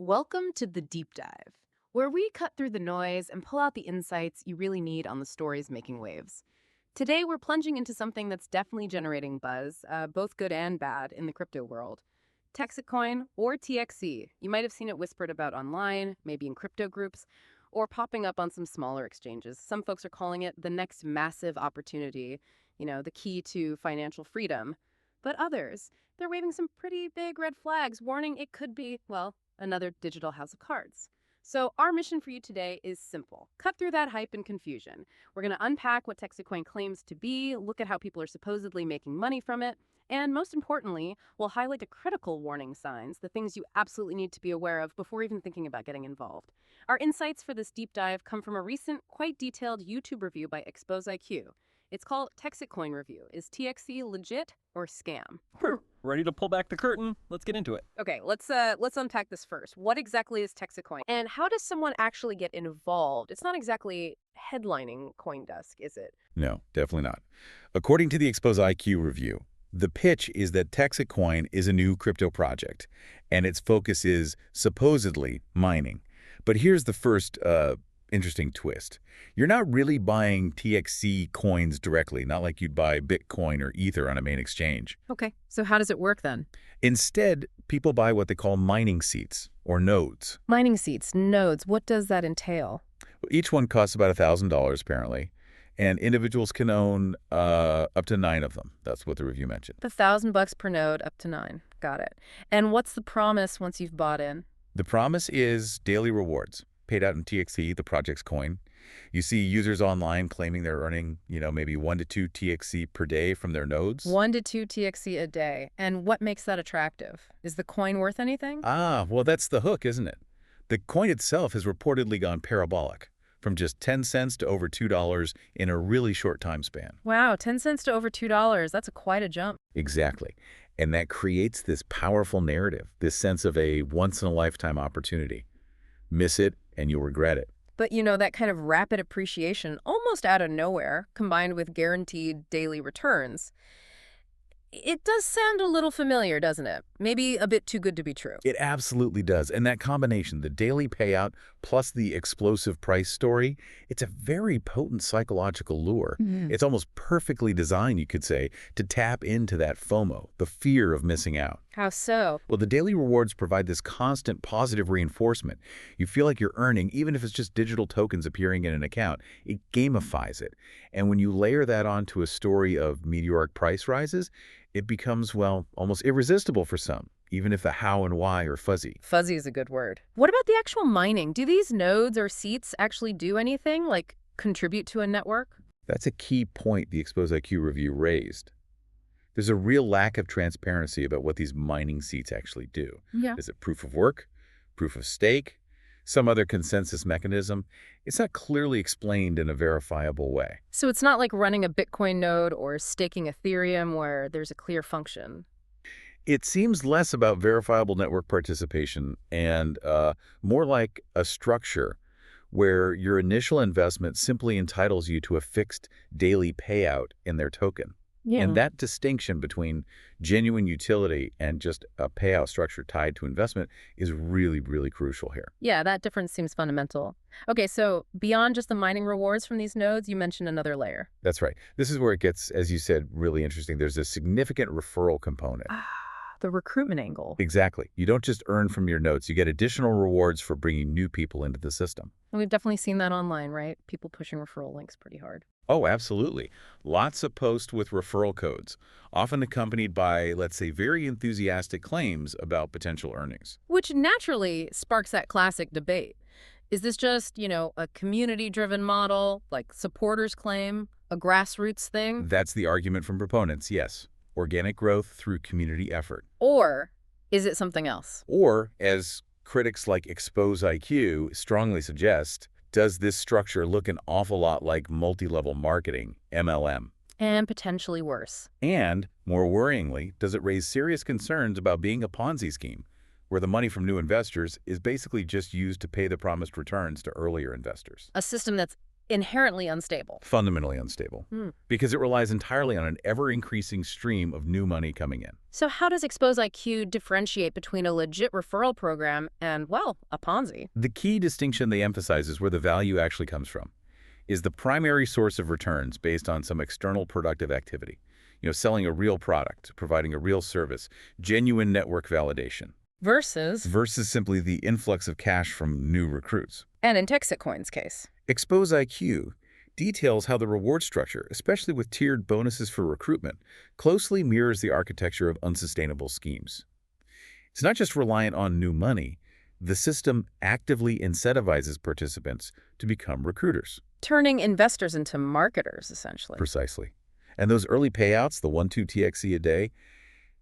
Welcome to the Deep Dive, where we cut through the noise and pull out the insights you really need on the stories making waves. Today, we're plunging into something that's definitely generating buzz, both good and bad, in the crypto world. Texit Coin, or TXC. You might have seen it whispered about online, maybe in crypto groups, or popping up on some smaller exchanges. Some folks are calling it the next massive opportunity, the key to financial freedom. But others, they're waving some pretty big red flags, warning it could be, well, another digital house of cards. So our mission for you today is simple. Cut through that hype and confusion. We're going to unpack what Texit Coin claims to be, look at how people are supposedly making money from it, and most importantly, we'll highlight the critical warning signs, the things you absolutely need to be aware of before even thinking about getting involved. Our insights for this deep dive come from a recent, quite detailed YouTube review by Expose IQ. It's called Texit Coin Review. Is TXC legit or scam? Ready to pull back the curtain? Let's get into it. Okay, let's unpack this first. What exactly is Texit Coin, and how does someone actually get involved? It's not exactly headlining CoinDesk, is it? No, definitely not. According to the Expose IQ review, the pitch is that Texit Coin is a new crypto project, and its focus is supposedly mining. But here's the first interesting twist. You're not really buying TXC coins directly, not like you'd buy Bitcoin or Ether on a main exchange. Okay, so how does it work then? Instead, people buy what they call mining seats, or nodes. Mining seats, nodes, what does that entail? Each one costs about $1,000, apparently, and individuals can own up to 9 of them. That's what the review mentioned. $1,000 per node, up to 9. Got it. And what's the promise once you've bought in? The promise is daily rewards, paid out in TXC, the project's coin. You see users online claiming they're earning, maybe 1 to 2 TXC per day from their nodes. 1 to 2 TXC a day. And what makes that attractive? Is the coin worth anything? Well, that's the hook, isn't it? The coin itself has reportedly gone parabolic, from just 10 cents to over $2 in a really short time span. Wow, 10 cents to over $2. That's quite a jump. Exactly. And that creates this powerful narrative, this sense of a once-in-a-lifetime opportunity. Miss it, and you'll regret it. But, that kind of rapid appreciation, almost out of nowhere, combined with guaranteed daily returns, it does sound a little familiar, doesn't it? Maybe a bit too good to be true. It absolutely does. And that combination, the daily payout plus the explosive price story, it's a very potent psychological lure. It's almost perfectly designed, you could say, to tap into that FOMO, the fear of missing out. How so? Well, the daily rewards provide this constant positive reinforcement. You feel like you're earning, even if it's just digital tokens appearing in an account. It gamifies it. And when you layer that onto a story of meteoric price rises, it becomes, well, almost irresistible for some, even if the how and why are fuzzy. Fuzzy is a good word. What about the actual mining? Do these nodes or seats actually do anything, like contribute to a network? That's a key point the Expose IQ review raised. There's a real lack of transparency about what these mining seats actually do. Yeah. Is it proof of work, proof of stake, some other consensus mechanism? It's not clearly explained in a verifiable way. So it's not like running a Bitcoin node or staking Ethereum where there's a clear function. It seems less about verifiable network participation and more like a structure where your initial investment simply entitles you to a fixed daily payout in their token. Yeah. And that distinction between genuine utility and just a payout structure tied to investment is really, really crucial here. Yeah, that difference seems fundamental. Okay, so beyond just the mining rewards from these nodes, you mentioned another layer. That's right. This is where it gets, as you said, really interesting. There's a significant referral component. The recruitment angle. Exactly. You don't just earn from your notes. You get additional rewards for bringing new people into the system. And we've definitely seen that online, right? People pushing referral links pretty hard. Oh, absolutely. Lots of posts with referral codes, often accompanied by, let's say, very enthusiastic claims about potential earnings. Which naturally sparks that classic debate. Is this just, a community-driven model, like supporters claim, a grassroots thing? That's the argument from proponents, yes. Organic growth through community effort. Or is it something else? Or, as critics like Expose IQ strongly suggest, does this structure look an awful lot like multi-level marketing, MLM? And potentially worse. And, more worryingly, does it raise serious concerns about being a Ponzi scheme, where the money from new investors is basically just used to pay the promised returns to earlier investors? A system that's inherently unstable. Fundamentally unstable. Because it relies entirely on an ever-increasing stream of new money coming in. So how does Expose IQ differentiate between a legit referral program and, well, a Ponzi? The key distinction they emphasize is where the value actually comes from. Is the primary source of returns based on some external productive activity. Selling a real product, providing a real service, genuine network validation. Versus Simply the influx of cash from new recruits. and in Texit Coin's case. Expose IQ details how the reward structure, especially with tiered bonuses for recruitment, closely mirrors the architecture of unsustainable schemes. It's not just reliant on new money. The system actively incentivizes participants to become recruiters. Turning investors into marketers, essentially. Precisely. And those early payouts, the 1-2 TXC a day,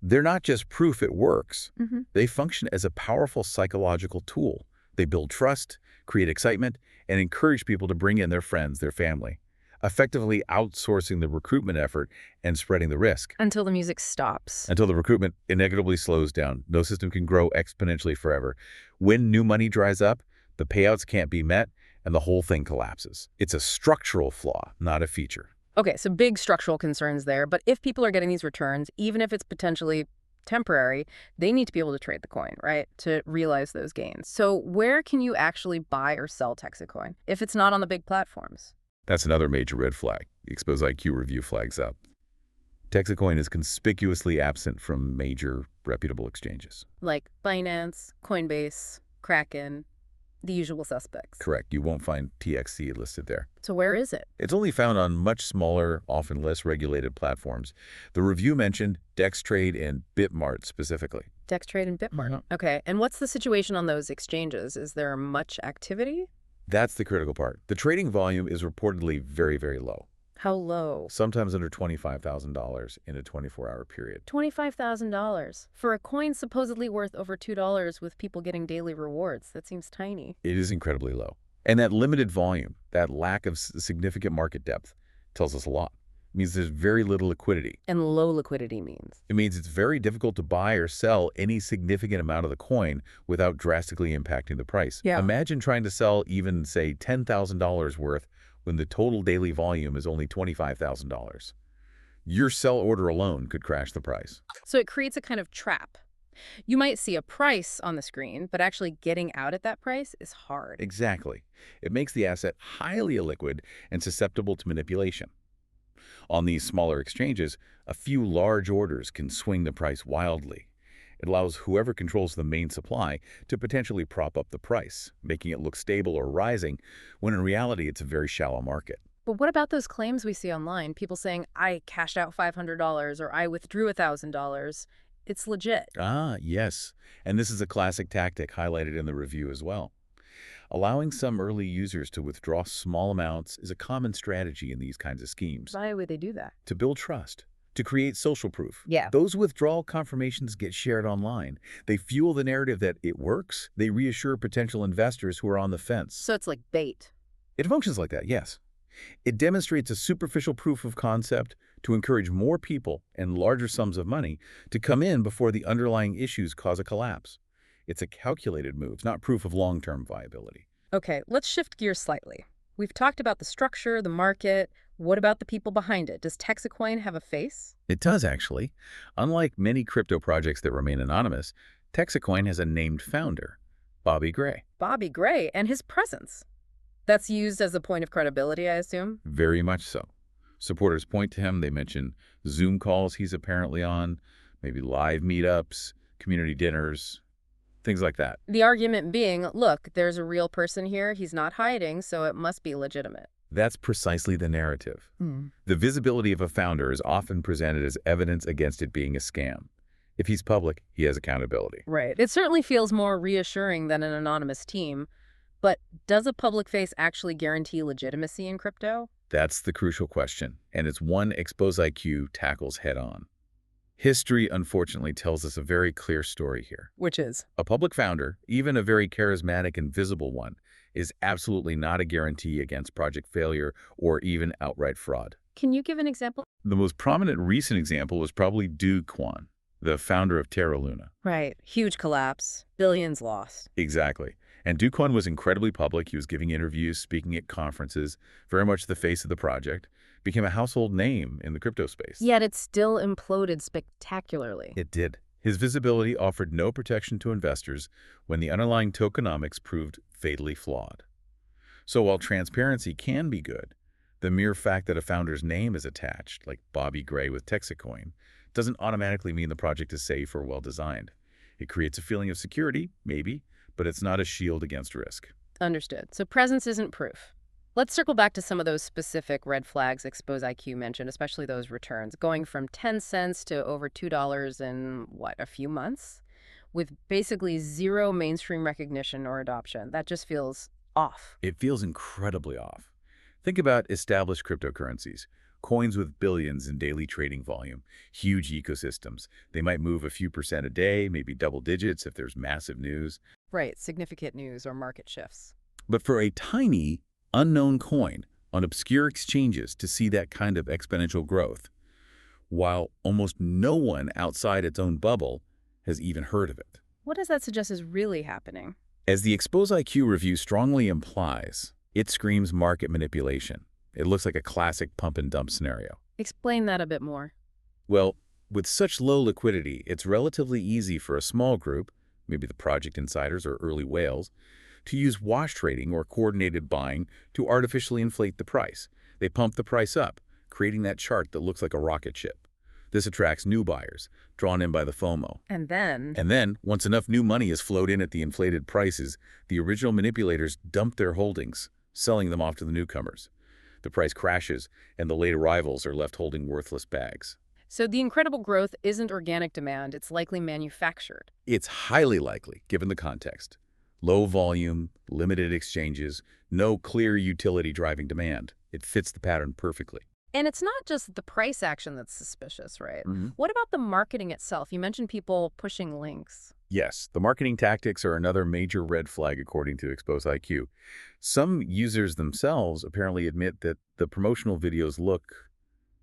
they're not just proof it works. They function as a powerful psychological tool. They build trust, create excitement, and encourage people to bring in their friends, their family, effectively outsourcing the recruitment effort and spreading the risk. Until the music stops. Until the recruitment inevitably slows down. No system can grow exponentially forever. When new money dries up, the payouts can't be met, and the whole thing collapses. It's a structural flaw, not a feature. Okay, so big structural concerns there, but if people are getting these returns, even if it's potentially temporary, they need to be able to trade the coin, right, to realize those gains. So where can you actually buy or sell Texit Coin if it's not on the big platforms? That's another major red flag. The Expose IQ review flags up. Texit Coin is conspicuously absent from major reputable exchanges. Like Binance, Coinbase, Kraken, the usual suspects. Correct. You won't find TXC listed there. So where is it? It's only found on much smaller, often less regulated platforms. The review mentioned DexTrade and Bitmart specifically. DexTrade and Bitmart. Okay, and what's the situation on those exchanges? Is there much activity? That's the critical part. The trading volume is reportedly very, very low. How low? Sometimes under $25,000 in a 24-hour period. $25,000 for a coin supposedly worth over $2 with people getting daily rewards. That seems tiny. It is incredibly low. And that limited volume, that lack of significant market depth, tells us a lot. It means there's very little liquidity. And low liquidity means? It means it's very difficult to buy or sell any significant amount of the coin without drastically impacting the price. Yeah. Imagine trying to sell even, say, $10,000 worth when the total daily volume is only $25,000. Your sell order alone could crash the price. So it creates a kind of trap. You might see a price on the screen, but actually getting out at that price is hard. Exactly. It makes the asset highly illiquid and susceptible to manipulation. On these smaller exchanges, a few large orders can swing the price wildly. It allows whoever controls the main supply to potentially prop up the price, making it look stable or rising, when in reality it's a very shallow market. But what about those claims we see online? People saying, I cashed out $500 or I withdrew $1,000. It's legit. Ah, yes. And this is a classic tactic highlighted in the review as well. Allowing some early users to withdraw small amounts is a common strategy in these kinds of schemes. Why would they do that? To build trust. To create social proof. Yeah. Those withdrawal confirmations get shared online. They fuel the narrative that it works. They reassure potential investors who are on the fence. So it's like bait. It functions like that, yes. It demonstrates a superficial proof of concept to encourage more people and larger sums of money to come in before the underlying issues cause a collapse. It's a calculated move, not proof of long-term viability. Okay, let's shift gears slightly. We've talked about the structure, the market. What about the people behind it? Does Texit Coin have a face? It does, actually. Unlike many crypto projects that remain anonymous, Texit Coin has a named founder, Bobby Gray. Bobby Gray and his presence. That's used as a point of credibility, I assume? Very much so. Supporters point to him. They mention Zoom calls he's apparently on, maybe live meetups, community dinners, things like that. The argument being, look, there's a real person here. He's not hiding, so it must be legitimate. That's precisely the narrative. The visibility of a founder is often presented as evidence against it being a scam. If he's public, he has accountability. Right. It certainly feels more reassuring than an anonymous team. But does a public face actually guarantee legitimacy in crypto? That's the crucial question, and it's one Expose IQ tackles head-on. History, unfortunately, tells us a very clear story here. Which is? A public founder, even a very charismatic and visible one, is absolutely not a guarantee against project failure or even outright fraud. Can you give an example? The most prominent recent example was probably Do Kwon, the founder of Terra Luna. Right. Huge collapse. Billions lost. Exactly. And Do Kwon was incredibly public. He was giving interviews, speaking at conferences, very much the face of the project, became a household name in the crypto space. Yet it still imploded spectacularly. It did. His visibility offered no protection to investors when the underlying tokenomics proved fatally flawed. So while transparency can be good, the mere fact that a founder's name is attached, like Bobby Gray with Texit Coin, doesn't automatically mean the project is safe or well-designed. It creates a feeling of security, maybe, but it's not a shield against risk. Understood. So presence isn't proof. Let's circle back to some of those specific red flags Expose IQ mentioned, especially those returns, going from 10 cents to over $2 in, what, a few months? With basically zero mainstream recognition or adoption. That just feels off. It feels incredibly off. Think about established cryptocurrencies, coins with billions in daily trading volume, huge ecosystems. They might move a few percent a day, maybe double digits if there's massive news. Right, significant news or market shifts. But for a tiny, unknown coin on obscure exchanges to see that kind of exponential growth, while almost no one outside its own bubble has even heard of it. What does that suggest is really happening? As the Expose IQ review strongly implies, it screams market manipulation. It looks like a classic pump and dump scenario. Explain that a bit more. Well, with such low liquidity, it's relatively easy for a small group, maybe the project insiders or early whales, to use wash trading or coordinated buying to artificially inflate the price. They pump the price up, creating that chart that looks like a rocket ship. This attracts new buyers, drawn in by the FOMO. And then, once enough new money is flowed in at the inflated prices, the original manipulators dump their holdings, selling them off to the newcomers. The price crashes, and the late arrivals are left holding worthless bags. So the incredible growth isn't organic demand, it's likely manufactured. It's highly likely, given the context. Low volume, limited exchanges, no clear utility driving demand. It fits the pattern perfectly. And it's not just the price action that's suspicious, right? Mm-hmm. What about the marketing itself? You mentioned people pushing links. Yes, the marketing tactics are another major red flag according to Expose IQ. Some users themselves apparently admit that the promotional videos look,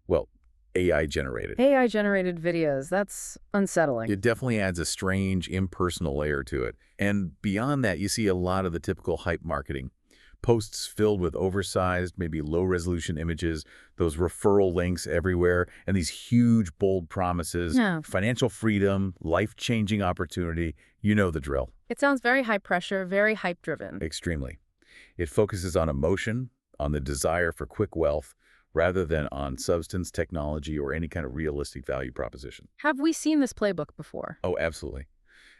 well, AI-generated. AI-generated videos, that's unsettling. It definitely adds a strange, impersonal layer to it. And beyond that, you see a lot of the typical hype marketing. Posts filled with oversized, maybe low-resolution images, those referral links everywhere, and these huge, bold promises, financial freedom, life-changing opportunity. You know the drill. It sounds very high pressure, very hype-driven. Extremely. It focuses on emotion, on the desire for quick wealth, rather than on substance, technology, or any kind of realistic value proposition. Have we seen this playbook before? Oh, absolutely.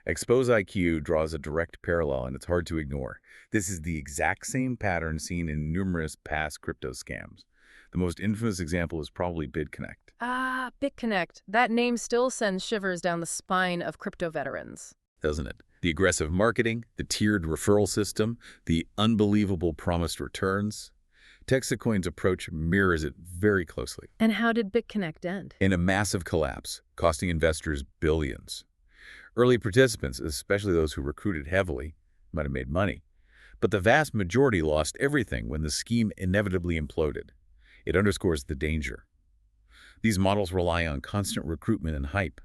Expose IQ draws a direct parallel, and it's hard to ignore. This is the exact same pattern seen in numerous past crypto scams. The most infamous example is probably BitConnect. Ah, BitConnect. That name still sends shivers down the spine of crypto veterans. Doesn't it? The aggressive marketing, the tiered referral system, the unbelievable promised returns. Texit Coin's approach mirrors it very closely. And how did BitConnect end? In a massive collapse, costing investors billions. Early participants, especially those who recruited heavily, might have made money. But the vast majority lost everything when the scheme inevitably imploded. It underscores the danger. These models rely on constant recruitment and hype.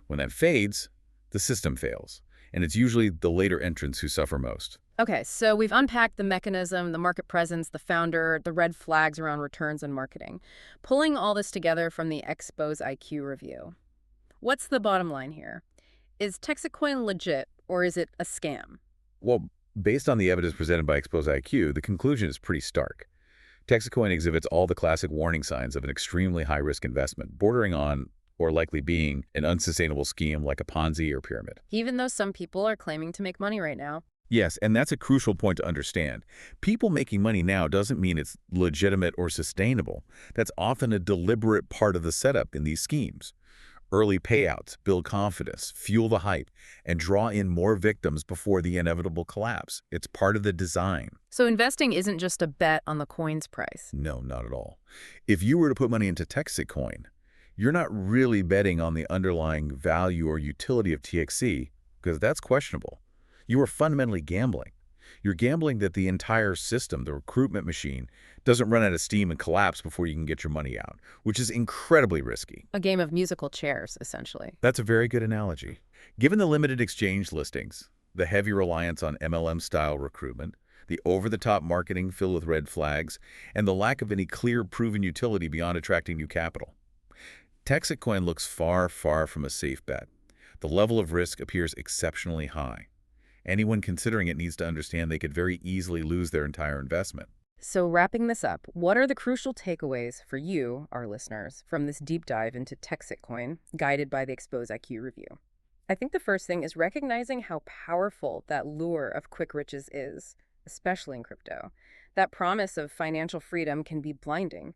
When that fades, the system fails. And it's usually the later entrants who suffer most. Okay, so we've unpacked the mechanism, the market presence, the founder, the red flags around returns and marketing. Pulling all this together from the Expose IQ review. What's the bottom line here? Is Texit Coin legit, or is it a scam? Well, based on the evidence presented by Expose IQ, the conclusion is pretty stark. Texit Coin exhibits all the classic warning signs of an extremely high-risk investment, bordering on, or likely being, an unsustainable scheme like a Ponzi or pyramid. Even though some people are claiming to make money right now. Yes, and that's a crucial point to understand. People making money now doesn't mean it's legitimate or sustainable. That's often a deliberate part of the setup in these schemes. Early payouts build confidence, fuel the hype, and draw in more victims before the inevitable collapse. It's part of the design. So investing isn't just a bet on the coin's price. No, not at all. If you were to put money into Texit Coin, you're not really betting on the underlying value or utility of TXC, because that's questionable. You are fundamentally gambling. You're gambling that the entire system, the recruitment machine, doesn't run out of steam and collapse before you can get your money out, which is incredibly risky. A game of musical chairs, essentially. That's a very good analogy. Given the limited exchange listings, the heavy reliance on MLM-style recruitment, the over-the-top marketing filled with red flags, and the lack of any clear proven utility beyond attracting new capital, Texit Coin looks far, far from a safe bet. The level of risk appears exceptionally high. Anyone considering it needs to understand they could very easily lose their entire investment. So wrapping this up, what are the crucial takeaways for you, our listeners, from this deep dive into Texit Coin, guided by the Expose IQ review? I think the first thing is recognizing how powerful that lure of quick riches is, especially in crypto. That promise of financial freedom can be blinding.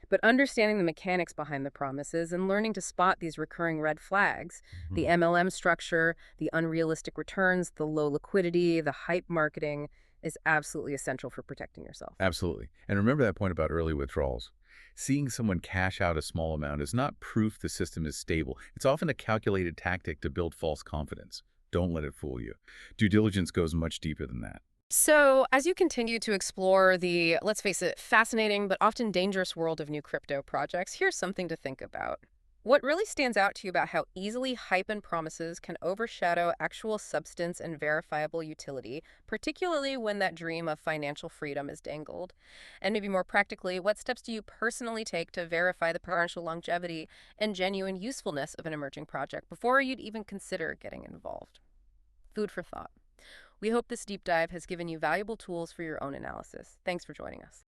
But understanding the mechanics behind the promises and learning to spot these recurring red flags, the MLM structure, the unrealistic returns, the low liquidity, the hype marketing, is absolutely essential for protecting yourself. Absolutely. And remember that point about early withdrawals. Seeing someone cash out a small amount is not proof the system is stable. It's often a calculated tactic to build false confidence. Don't let it fool you. Due diligence goes much deeper than that. So, as you continue to explore the, let's face it, fascinating but often dangerous world of new crypto projects, here's something to think about. What really stands out to you about how easily hype and promises can overshadow actual substance and verifiable utility, particularly when that dream of financial freedom is dangled? And maybe more practically, what steps do you personally take to verify the potential longevity and genuine usefulness of an emerging project before you'd even consider getting involved? Food for thought. We hope this deep dive has given you valuable tools for your own analysis. Thanks for joining us.